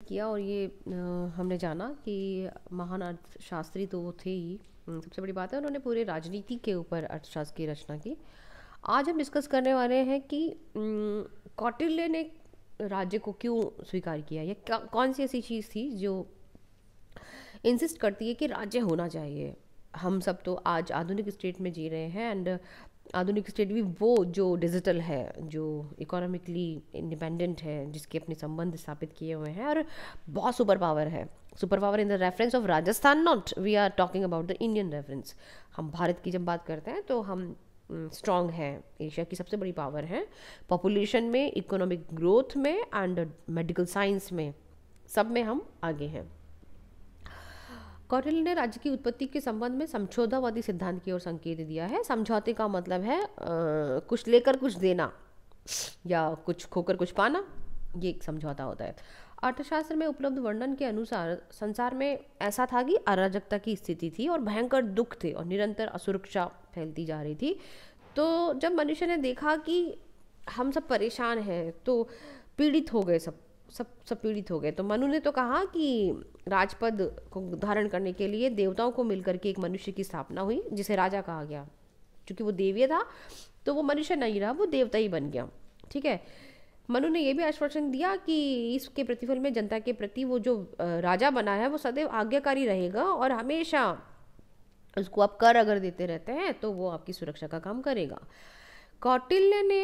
किया और ये हमने जाना कि महान अर्थशास्त्री तो वो थे ही। सबसे बड़ी बात है उन्होंने पूरे राजनीति के ऊपर अर्थशास्त्र की रचना की। आज हम डिस्कस करने वाले हैं कि कौटिल्य ने राज्य को क्यों स्वीकार किया या कौन सी ऐसी चीज़ थी जो इंसिस्ट करती है कि राज्य होना चाहिए। हम सब तो आज आधुनिक स्टेट में जी रहे हैं एंड आधुनिक स्टेट भी वो जो डिजिटल है, जो इकोनॉमिकली इंडिपेंडेंट है, जिसके अपने संबंध स्थापित किए हुए हैं और बहुत सुपर पावर है। Super power in the reference of Rajasthan, not we are talking about the Indian reference. हम भारत की जब बात करते हैं तो हम स्ट्रॉन्ग है, एशिया की सबसे बड़ी पावर है, पॉपुलेशन में, इकोनॉमिक ग्रोथ में एंड मेडिकल साइंस में, सब में हम आगे हैं। कौटिल्य ने राज्य की उत्पत्ति के संबंध में समझौतावादी सिद्धांत की ओर संकेत दिया है। समझौते का मतलब है कुछ लेकर कुछ देना या कुछ खोकर कुछ पाना, ये एक समझौता होता है। अर्थशास्त्र में उपलब्ध वर्णन के अनुसार संसार में ऐसा था कि अराजकता की स्थिति थी और भयंकर दुख थे और निरंतर असुरक्षा फैलती जा रही थी। तो जब मनुष्य ने देखा कि हम सब परेशान हैं तो पीड़ित हो गए, सब सब सब पीड़ित हो गए, तो मनु ने तो कहा कि राजपद को धारण करने के लिए देवताओं को मिलकर के एक मनुष्य की स्थापना हुई जिसे राजा कहा गया। क्योंकि वो देवीय था तो वो मनुष्य नहीं रहा, वो देवता ही बन गया। ठीक है। मनु ने यह भी आश्वासन दिया कि इसके प्रतिफल में जनता के प्रति वो जो राजा बना है वो सदैव आज्ञाकारी रहेगा और हमेशा उसको आप कर अगर देते रहते हैं तो वो आपकी सुरक्षा का काम करेगा। कौटिल्य ने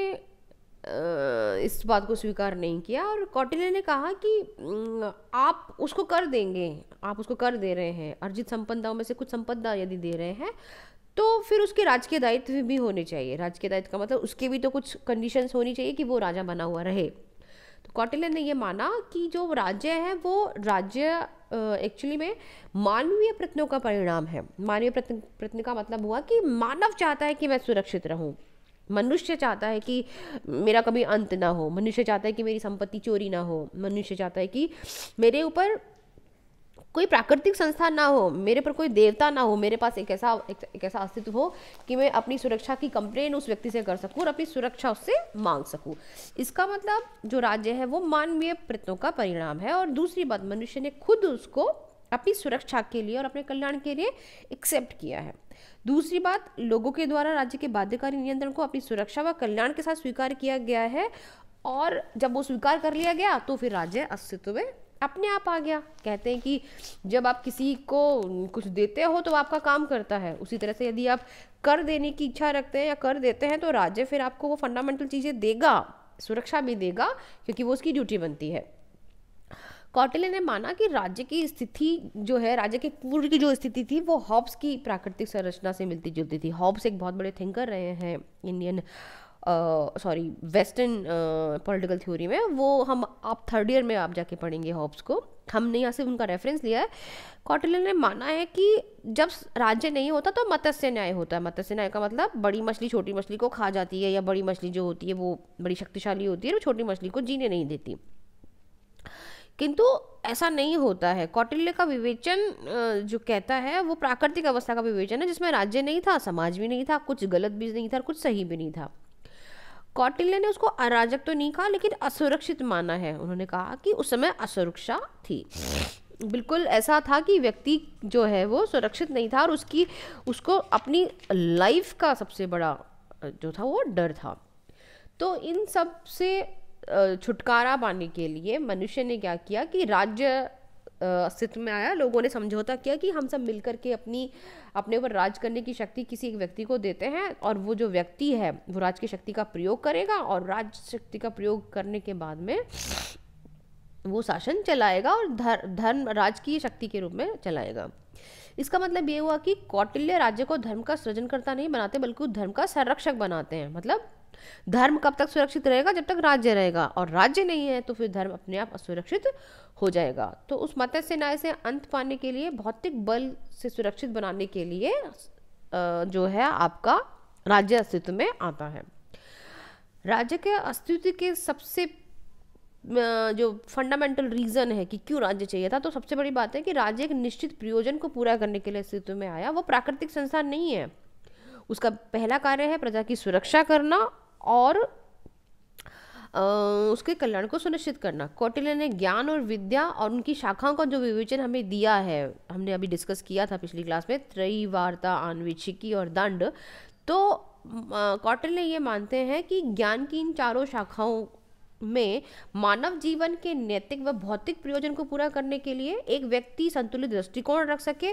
इस बात को स्वीकार नहीं किया और कौटिल्य ने कहा कि आप उसको कर देंगे, आप उसको कर दे रहे हैं, अर्जित संपदाओं में से कुछ संपदा यदि दे रहे हैं तो फिर उसके राजकीय दायित्व भी होने चाहिए। राजकीय दायित्व का मतलब उसके भी तो कुछ कंडीशंस होनी चाहिए कि वो राजा बना हुआ रहे। तो कौटिल्य ने ये माना कि जो राज्य है वो राज्य एक्चुअली में मानवीय प्रयत्नों का परिणाम है। मानवीय प्रयत्न का मतलब हुआ कि मानव चाहता है कि मैं सुरक्षित रहूं, मनुष्य चाहता है कि मेरा कभी अंत ना हो, मनुष्य चाहता है कि मेरी संपत्ति चोरी ना हो, मनुष्य चाहता है कि मेरे ऊपर कोई प्राकृतिक संस्था ना हो, मेरे पर कोई देवता ना हो, मेरे पास एक ऐसा अस्तित्व हो कि मैं अपनी सुरक्षा की कंप्लेन उस व्यक्ति से कर सकूं और अपनी सुरक्षा उससे मांग सकूं। इसका मतलब जो राज्य है वो मानवीय प्रयत्नों का परिणाम है। और दूसरी बात, मनुष्य ने खुद उसको अपनी सुरक्षा के लिए और अपने कल्याण के लिए एक्सेप्ट किया है। दूसरी बात, लोगों के द्वारा राज्य के बाध्यकारी नियंत्रण को अपनी सुरक्षा व कल्याण के साथ स्वीकार किया गया है और जब वो स्वीकार कर लिया गया तो फिर राज्य अस्तित्व में अपने आप आ गया। कहते हैं कि जब आप किसी को कुछ देते हो तो आपका काम करता है, उसी तरह से यदि आप कर देने की इच्छा रखते हैं या कर देते हैं तो राज्य फिर आपको वो फंडामेंटल चीज़ें देगा, सुरक्षा भी देगा, क्योंकि वो उसकी ड्यूटी बनती है। कौटिल्य ने माना कि राज्य की स्थिति जो है, राज्य के पूर्व की जो स्थिति थी वो हॉब्स की प्राकृतिक संरचना से मिलती जुलती थी। हॉब्स एक बहुत बड़े थिंकर रहे हैं इंडियन वेस्टर्न पॉलिटिकल थ्योरी में। वो हम आप थर्ड ईयर में आप जाके पढ़ेंगे हॉब्स को, हमने यहाँ से उनका रेफरेंस लिया है। कौटिल्य ने माना है कि जब राज्य नहीं होता तो मत्स्य न्याय होता है। मत्स्य न्याय का मतलब बड़ी मछली छोटी मछली को खा जाती है, या बड़ी मछली जो होती है वो बड़ी शक्तिशाली होती है और छोटी मछली को जीने नहीं देती। किंतु ऐसा नहीं होता है। कौटिल्य का विवेचन जो कहता है वो प्राकृतिक अवस्था का विवेचन है जिसमें राज्य नहीं था, समाज भी नहीं था, कुछ गलत भी नहीं था और कुछ सही भी नहीं था। कौटिल्य ने उसको अराजक तो नहीं कहा लेकिन असुरक्षित माना है। उन्होंने कहा कि उस समय असुरक्षा थी, बिल्कुल ऐसा था कि व्यक्ति जो है वो सुरक्षित नहीं था और उसको अपनी लाइफ का सबसे बड़ा जो था वो डर था। तो इन सब से छुटकारा पाने के लिए मनुष्य ने क्या किया कि राज्य अस्तित्व में आया। लोगों ने समझौता किया कि हम सब मिलकर के अपने ऊपर राज करने की शक्ति किसी एक व्यक्ति को देते हैं और वो जो व्यक्ति है वो राज की शक्ति का प्रयोग करेगा और राज शक्ति का प्रयोग करने के बाद में वो शासन चलाएगा और धर्म राज की शक्ति के रूप में चलाएगा। इसका मतलब ये हुआ कि कौटिल्य राज्य को धर्म का सृजनकर्ता नहीं बनाते बल्कि धर्म का संरक्षक बनाते हैं। मतलब धर्म कब तक सुरक्षित रहेगा? जब तक राज्य रहेगा, और राज्य नहीं है तो फिर धर्म अपने आप असुरक्षित हो जाएगा। तो उस मत्स्य न्याय से अंत पाने के लिए, भौतिक बल से सुरक्षित बनाने के लिए जो है आपका राज्य अस्तित्व में आता है। राज्य के अस्तित्व के सबसे जो फंडामेंटल रीजन है कि क्यों राज्य चाहिए था, तो सबसे बड़ी बात है कि राज्य एक निश्चित प्रयोजन को पूरा करने के लिए अस्तित्व में आया। वो प्राकृतिक संसार नहीं है। उसका पहला कार्य है प्रजा की सुरक्षा करना और उसके कल्याण को सुनिश्चित करना। कौटिल्य ने ज्ञान और विद्या और उनकी शाखाओं का जो विवेचन हमें दिया है, हमने अभी डिस्कस किया था पिछली क्लास में, त्रयी, वार्ता, आन्वीक्षिकी और दंड। तो कौटिल्य ये मानते हैं कि ज्ञान की इन चारों शाखाओं में मानव जीवन के नैतिक व भौतिक प्रयोजन को पूरा करने के लिए एक व्यक्ति संतुलित दृष्टिकोण रख सके,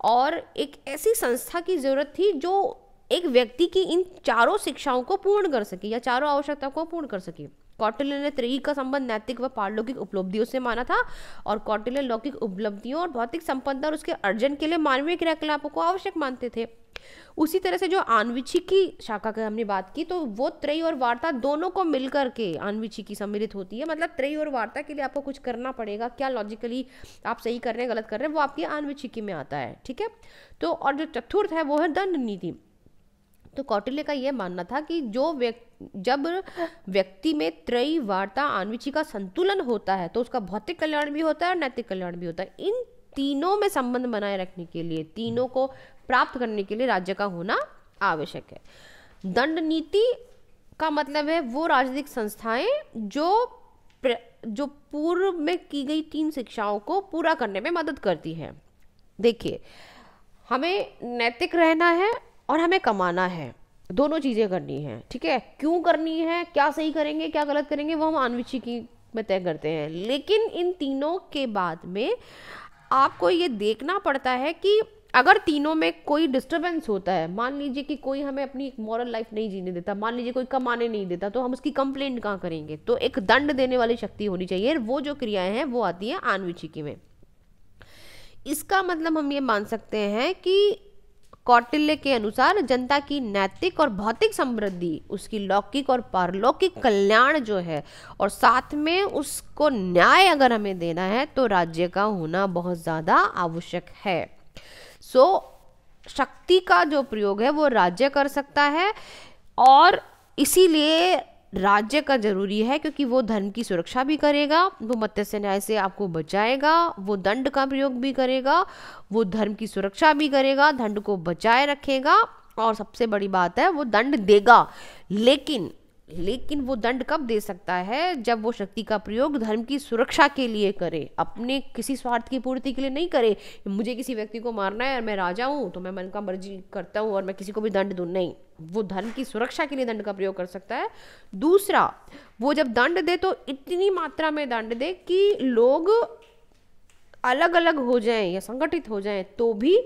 और एक ऐसी संस्था की जरूरत थी जो एक व्यक्ति की इन चारों शिक्षाओं को पूर्ण कर सके या चारों आवश्यकताओं को पूर्ण कर सके। कौटिल्य ने त्रयी का संबंध नैतिक व पारलौकिक उपलब्धियों से माना था, और कौटिल्य लौकिक उपलब्धियों और भौतिक संपदा और उसके अर्जन के लिए मानवीय क्रियाकलापों को आवश्यक मानते थे। उसी तरह से जो आन्वीक्षिकी शाखा की हमने बात की, तो वो त्रयी और वार्ता दोनों को मिलकर के आन्वीक्षिकी सम्मिलित होती है। मतलब त्रयी और वार्ता के लिए आपको कुछ करना पड़ेगा, क्या लॉजिकली आप सही कर रहे हैं गलत कर रहे हैं वो आपकी आन्वीक्षिकी में आता है, ठीक है। तो और जो चतुर्थ है वो है दंड नीति। तो कौटिल्य का यह मानना था कि जब व्यक्ति में त्रयी, वार्ता, आन्वीक्षिका संतुलन होता है तो उसका भौतिक कल्याण भी होता है और नैतिक कल्याण भी होता है। इन तीनों में संबंध बनाए रखने के लिए, तीनों को प्राप्त करने के लिए राज्य का होना आवश्यक है। दंड नीति का मतलब है वो राजनीतिक संस्थाएं जो पूर्व में की गई 3 शिक्षाओं को पूरा करने में मदद करती है। देखिए, हमें नैतिक रहना है और हमें कमाना है, दोनों चीजें करनी है, ठीक है। क्यों करनी है, क्या सही करेंगे क्या गलत करेंगे, वो हम आन्वीक्षिकी में तय करते हैं। लेकिन इन तीनों के बाद में आपको ये देखना पड़ता है कि अगर तीनों में कोई डिस्टरबेंस होता है, मान लीजिए कि कोई हमें अपनी एक मॉरल लाइफ नहीं जीने देता, मान लीजिए कोई कमाने नहीं देता, तो हम उसकी कंप्लेंट कहाँ करेंगे। तो एक दंड देने वाली शक्ति होनी चाहिए, वो जो क्रियाएं हैं वो आती है आन्वीक्षिकी में। इसका मतलब हम ये मान सकते हैं कि कौटिल्य के अनुसार जनता की नैतिक और भौतिक समृद्धि, उसकी लौकिक और पारलौकिक कल्याण जो है, और साथ में उसको न्याय अगर हमें देना है तो राज्य का होना बहुत ज़्यादा आवश्यक है। शक्ति का जो प्रयोग है वो राज्य कर सकता है, और इसीलिए राज्य का जरूरी है क्योंकि वो धर्म की सुरक्षा भी करेगा, वो मत्स्य न्याय से आपको बचाएगा, वो दंड का प्रयोग भी करेगा, वो धर्म की सुरक्षा भी करेगा, दंड को बचाए रखेगा, और सबसे बड़ी बात है वो दंड देगा। लेकिन वो दंड कब दे सकता है, जब वो शक्ति का प्रयोग धर्म की सुरक्षा के लिए करे, अपने किसी स्वार्थ की पूर्ति के लिए नहीं करे। मुझे किसी व्यक्ति को मारना है और मैं राजा हूँ तो मैं मन का मर्जी करता हूँ और मैं किसी को भी दंड दूँ, नहीं, वो धर्म की सुरक्षा के लिए दंड का प्रयोग कर सकता है। दूसरा, वो जब दंड दे तो इतनी मात्रा में दंड दे कि लोग अलग अलग हो जाएं या संगठित हो जाएं तो भी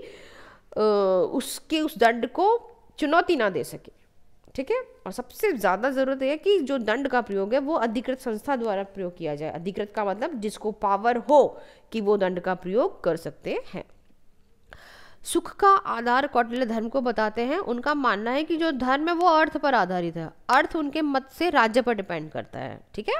उस दंड को चुनौती ना दे सके, ठीक है। और सबसे ज़्यादा ज़रूरत है कि जो दंड का प्रयोग है वो अधिकृत संस्था द्वारा प्रयोग किया जाए। अधिकृत का मतलब जिसको पावर हो कि वो दंड का प्रयोग कर सकते हैं। सुख का आधार कौटिल्य धर्म को बताते हैं। उनका मानना है कि जो धर्म है वो अर्थ पर आधारित है, अर्थ उनके मत से राज्य पर डिपेंड करता है, ठीक है।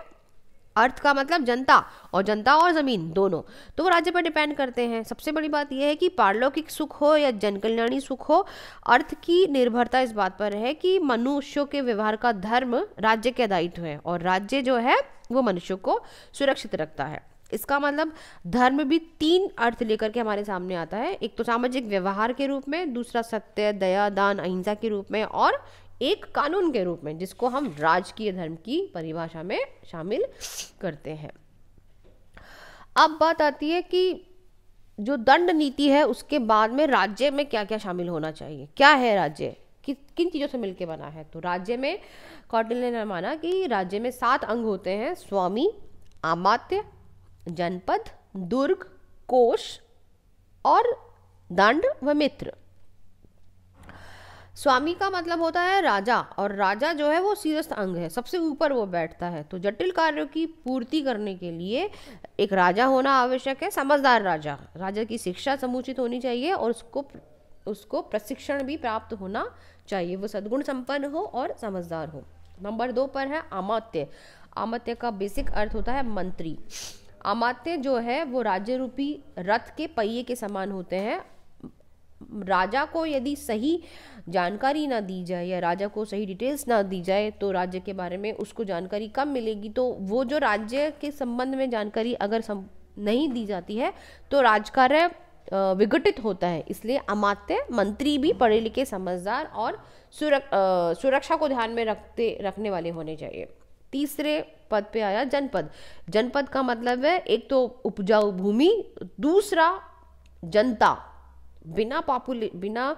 अर्थ का मतलब जनता और जमीन दोनों, तो वो राज्य पर डिपेंड करते हैं। सबसे बड़ी बात यह है कि पारलौकिक सुख हो या जनकल्याणी सुख हो, अर्थ की निर्भरता इस बात पर है कि मनुष्यों के व्यवहार का धर्म राज्य के दायित्व है, और राज्य जो है वो मनुष्यों को सुरक्षित रखता है। इसका मतलब धर्म भी 3 अर्थ लेकर के हमारे सामने आता है। एक तो सामाजिक व्यवहार के रूप में, दूसरा सत्य, दया, दान, अहिंसा के रूप में, और एक कानून के रूप में जिसको हम राजकीय धर्म की परिभाषा में शामिल करते हैं। अब बात आती है कि जो दंड नीति है उसके बाद में राज्य में क्या क्या शामिल होना चाहिए। क्या है राज्य, किन चीज़ों से मिलके बना है। तो राज्य में कौटिल्य ने माना कि राज्य में 7 अंग होते हैं: स्वामी, अमात्य, जनपद, दुर्ग, कोष और दंड व मित्र। स्वामी का मतलब होता है राजा, और राजा जो है वो शीर्षस्थ अंग है, सबसे ऊपर वो बैठता है। तो जटिल कार्यों की पूर्ति करने के लिए एक राजा होना आवश्यक है, समझदार राजा की शिक्षा समुचित होनी चाहिए, और उसको प्रशिक्षण भी प्राप्त होना चाहिए, वो सद्गुण संपन्न हो और समझदार हो। नंबर 2 पर है अमात्य। अमात्य का बेसिक अर्थ होता है मंत्री। अमात्य जो है वो राज्य रूपी रथ के पहिए के समान होते हैं। राजा को यदि सही जानकारी ना दी जाए या राजा को सही डिटेल्स ना दी जाए तो राज्य के बारे में उसको जानकारी कम मिलेगी। तो वो जो राज्य के संबंध में जानकारी अगर नहीं दी जाती है तो राजकार्य विघटित होता है। इसलिए अमात्य मंत्री भी पढ़े लिखे, समझदार और सुरक्षा को ध्यान में रखने वाले होने चाहिए। तीसरे पद पे आया जनपद। जनपद का मतलब है एक तो उपजाऊ भूमि, दूसरा जनता। बिना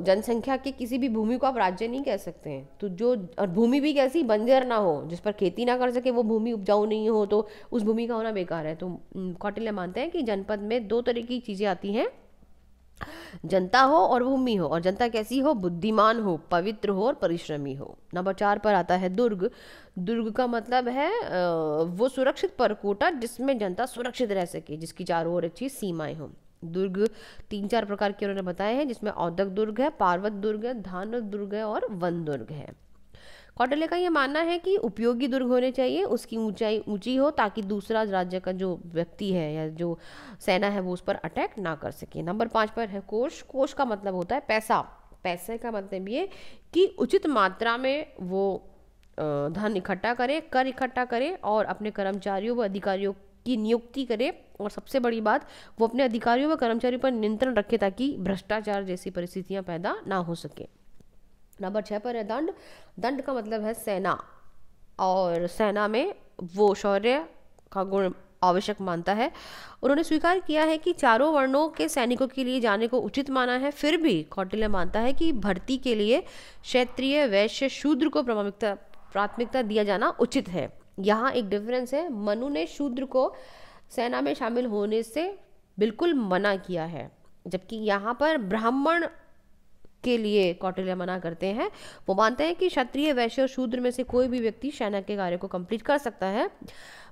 जनसंख्या के किसी भी भूमि को आप राज्य नहीं कह सकते हैं। तो जो, और भूमि भी कैसी, बंजर ना हो, जिस पर खेती ना कर सके, वो भूमि उपजाऊ नहीं हो तो उस भूमि का होना बेकार है। तो कौटिल्य मानते हैं कि जनपद में दो तरह की चीजें आती हैं, जनता हो और भूमि हो। और जनता कैसी हो, बुद्धिमान हो, पवित्र हो और परिश्रमी हो। नंबर 4 पर आता है दुर्ग। दुर्ग का मतलब है वो सुरक्षित परकोटा जिसमें जनता सुरक्षित रह सके, जिसकी चारों ओर अच्छी सीमाएं हो। दुर्ग 3-4 प्रकार के उन्होंने बताए हैं, जिसमें औदक दुर्ग है, पार्वत दुर्ग है, धान दुर्ग है और वन दुर्ग है। कौटिल्य का ये मानना है कि उपयोगी दुर्ग होने चाहिए, उसकी ऊंचाई ऊंची हो ताकि दूसरा राज्य का जो व्यक्ति है या जो सेना है वो उस पर अटैक ना कर सके। नंबर 5 पर है कोष। कोष का मतलब होता है पैसा। पैसे का मतलब ये कि उचित मात्रा में वो धन इकट्ठा करे, कर इकट्ठा करे और अपने कर्मचारियों व अधिकारियों की नियुक्ति करे। और सबसे बड़ी बात, वो अपने अधिकारियों व कर्मचारियों पर नियंत्रण रखे ताकि भ्रष्टाचार जैसी परिस्थितियां पैदा ना हो सके। नंबर 6 पर है दंड। दंड का मतलब है सेना, और सेना में वो शौर्य का गुण आवश्यक मानता है। उन्होंने स्वीकार किया है कि चारों वर्णों के सैनिकों के लिए जाने को उचित माना है। फिर भी कौटिल्य मानता है कि भर्ती के लिए क्षत्रिय, वैश्य, शूद्र को प्राथमिकता दिया जाना उचित है। यहाँ एक डिफरेंस है, मनु ने शूद्र को सेना में शामिल होने से बिल्कुल मना किया है, जबकि यहाँ पर ब्राह्मण के लिए कौटिल्य मना करते हैं। वो मानते हैं कि क्षत्रिय, वैश्य और शूद्र में से कोई भी व्यक्ति सेना के कार्य को कंप्लीट कर सकता है।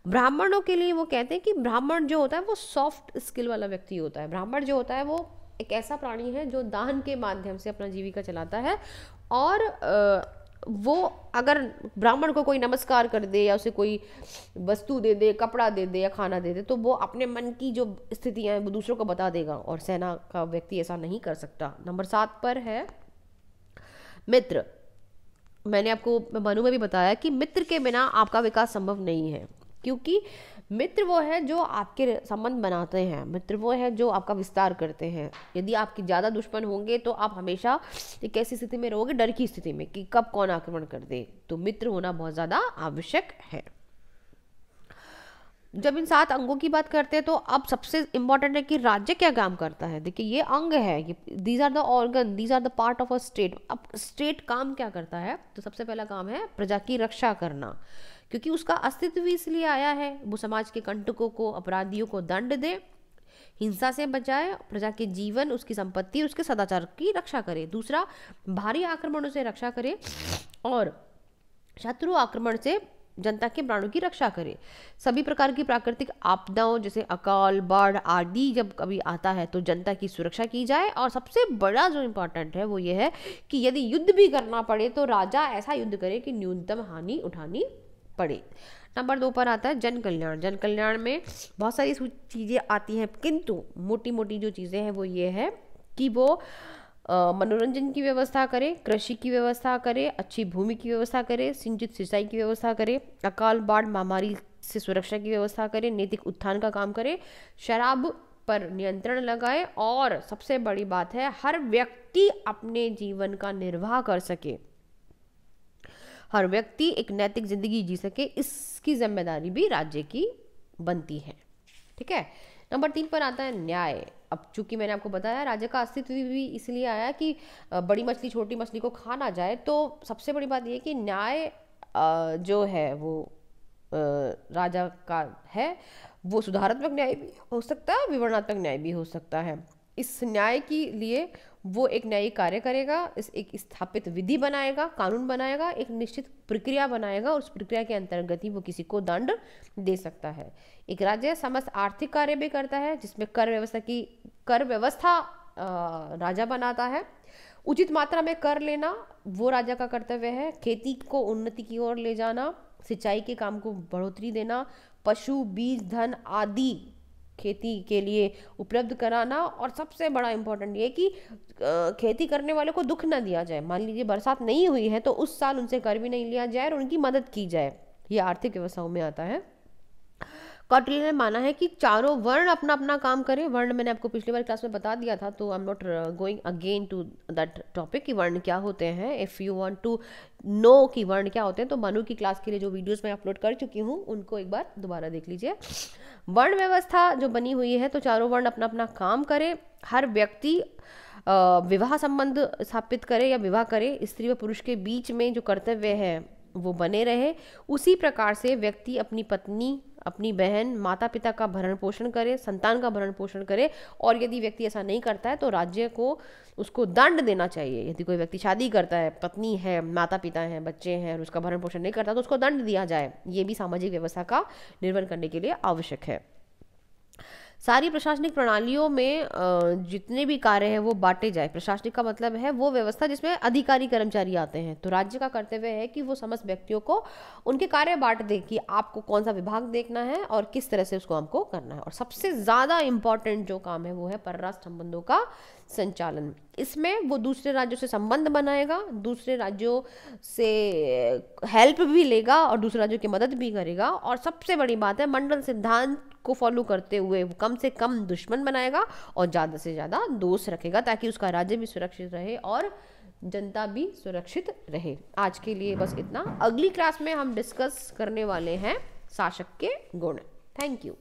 ब्राह्मणों के लिए वो कहते हैं कि ब्राह्मण जो होता है वो सॉफ्ट स्किल वाला व्यक्ति होता है। ब्राह्मण जो होता है वो एक ऐसा प्राणी है जो दान के माध्यम से अपना जीविका चलाता है, और वो अगर ब्राह्मण को कोई नमस्कार कर दे या उसे कोई वस्तु दे दे, कपड़ा दे दे या खाना दे दे, तो वो अपने मन की जो स्थितियां हैं वो दूसरों को बता देगा, और सेना का व्यक्ति ऐसा नहीं कर सकता। नंबर 7 पर है मित्र। मैंने आपको मनु में भी बताया कि मित्र के बिना आपका विकास संभव नहीं है, क्योंकि मित्र वो है जो आपके संबंध बनाते हैं, मित्र वो है जो आपका विस्तार करते हैं। यदि आपके ज़्यादा दुश्मन होंगे तो आप हमेशा एक ऐसी स्थिति में रहोगे, डर की स्थिति में, कि कब कौन आक्रमण कर दे। तो मित्र होना बहुत ज़्यादा आवश्यक है। जब इन 7 अंगों की बात करते हैं तो अब सबसे इंपॉर्टेंट है कि राज्य क्या काम करता है। देखिए ये अंग है, ये these are the organ, these are the part of a state. अब स्टेट काम क्या करता है, तो सबसे पहला काम है प्रजा की रक्षा करना, क्योंकि उसका अस्तित्व भी इसलिए आया है, वो समाज के कंटकों को, अपराधियों को दंड दे, हिंसा से बचाए, प्रजा के जीवन, उसकी संपत्ति, उसके सदाचार की रक्षा करे। दूसरा, भारी आक्रमणों से रक्षा करे और शत्रु आक्रमण से जनता के प्राणों की रक्षा करे। सभी प्रकार की प्राकृतिक आपदाओं जैसे अकाल, बाढ़ आदि जब कभी आता है तो जनता की सुरक्षा की जाए। और सबसे बड़ा जो इम्पोर्टेंट है वो ये है कि यदि युद्ध भी करना पड़े तो राजा ऐसा युद्ध करे कि न्यूनतम हानि उठानी पड़े। नंबर 2 पर आता है जन कल्याण। जन कल्याण में बहुत सारी चीज़ें आती हैं, किंतु मोटी मोटी जो चीज़ें हैं वो ये है कि वो मनोरंजन की व्यवस्था करे, कृषि की व्यवस्था करे, अच्छी भूमि की व्यवस्था करे, सिंचित सिंचाई की व्यवस्था करे, अकाल, बाढ़, महामारी से सुरक्षा की व्यवस्था करे, नैतिक उत्थान का काम करे, शराब पर नियंत्रण लगाए, और सबसे बड़ी बात है हर व्यक्ति अपने जीवन का निर्वाह कर सके, हर व्यक्ति एक नैतिक जिंदगी जी सके, इसकी जिम्मेदारी भी राज्य की बनती है। ठीक है। नंबर 3 पर आता है न्याय। अब चूंकि मैंने आपको बताया राज्य का अस्तित्व भी इसलिए आया कि बड़ी मछली छोटी मछली को खा ना जाए, तो सबसे बड़ी बात यह कि न्याय जो है वो राजा का है, वो सुधारात्मक न्याय भी हो सकता है, विवरणात्मक न्याय भी हो सकता है। इस न्याय के लिए वो एक न्यायिक कार्य करेगा, इस एक स्थापित विधि बनाएगा, कानून बनाएगा, एक निश्चित प्रक्रिया बनाएगा, और उस प्रक्रिया के अंतर्गत ही वो किसी को दंड दे सकता है। एक राज्य समस्त आर्थिक कार्य भी करता है, जिसमें कर व्यवस्था राजा बनाता है। उचित मात्रा में कर लेना वो राजा का कर्तव्य है। खेती को उन्नति की ओर ले जाना, सिंचाई के काम को बढ़ोतरी देना, पशु, बीज, धन आदि खेती के लिए उपलब्ध कराना, और सबसे बड़ा इम्पोर्टेंट ये कि खेती करने वालों को दुख ना दिया जाए। मान लीजिए बरसात नहीं हुई है तो उस साल उनसे कर भी नहीं लिया जाए और उनकी मदद की जाए। ये आर्थिक व्यवस्थाओं में आता है। कौटिल्य ने माना है कि चारों वर्ण अपना अपना काम करें। वर्ण मैंने आपको पिछली बार क्लास में बता दिया था, तो I am not going again to that topic कि वर्ण क्या होते हैं। If you want to know कि वर्ण क्या होते हैं तो मनु की क्लास के लिए जो वीडियोस मैं अपलोड कर चुकी हूँ उनको एक बार दोबारा देख लीजिए। वर्ण व्यवस्था जो बनी हुई है, तो चारों वर्ण अपना अपना काम करें। हर व्यक्ति विवाह संबंध स्थापित करे या विवाह करे, स्त्री व पुरुष के बीच में जो कर्तव्य है वो बने रहे। उसी प्रकार से व्यक्ति अपनी पत्नी, अपनी बहन, माता पिता का भरण पोषण करे, संतान का भरण पोषण करे। और यदि व्यक्ति ऐसा नहीं करता है तो राज्य को उसको दंड देना चाहिए। यदि कोई व्यक्ति शादी करता है, पत्नी है, माता पिता हैं, बच्चे हैं और उसका भरण पोषण नहीं करता तो उसको दंड दिया जाए। ये भी सामाजिक व्यवस्था का निर्वहन करने के लिए आवश्यक है। सारी प्रशासनिक प्रणालियों में जितने भी कार्य हैं वो बांटे जाए। प्रशासनिक का मतलब है वो व्यवस्था जिसमें अधिकारी कर्मचारी आते हैं। तो राज्य का कर्तव्य है कि वो समस्त व्यक्तियों को उनके कार्य बांट दे कि आपको कौन सा विभाग देखना है और किस तरह से उसको हमको करना है। और सबसे ज़्यादा इम्पॉर्टेंट जो काम है वो है परराष्ट्र संबंधों का संचालन। इसमें वो दूसरे राज्यों से संबंध बनाएगा, दूसरे राज्यों से हेल्प भी लेगा और दूसरे राज्यों की मदद भी करेगा। और सबसे बड़ी बात है, मंडल सिद्धांत को फॉलो करते हुए वो कम से कम दुश्मन बनाएगा और ज़्यादा से ज़्यादा दोस्त रखेगा, ताकि उसका राज्य भी सुरक्षित रहे और जनता भी सुरक्षित रहे। आज के लिए बस इतना। अगली क्लास में हम डिस्कस करने वाले हैं शासक के गुण। Thank you.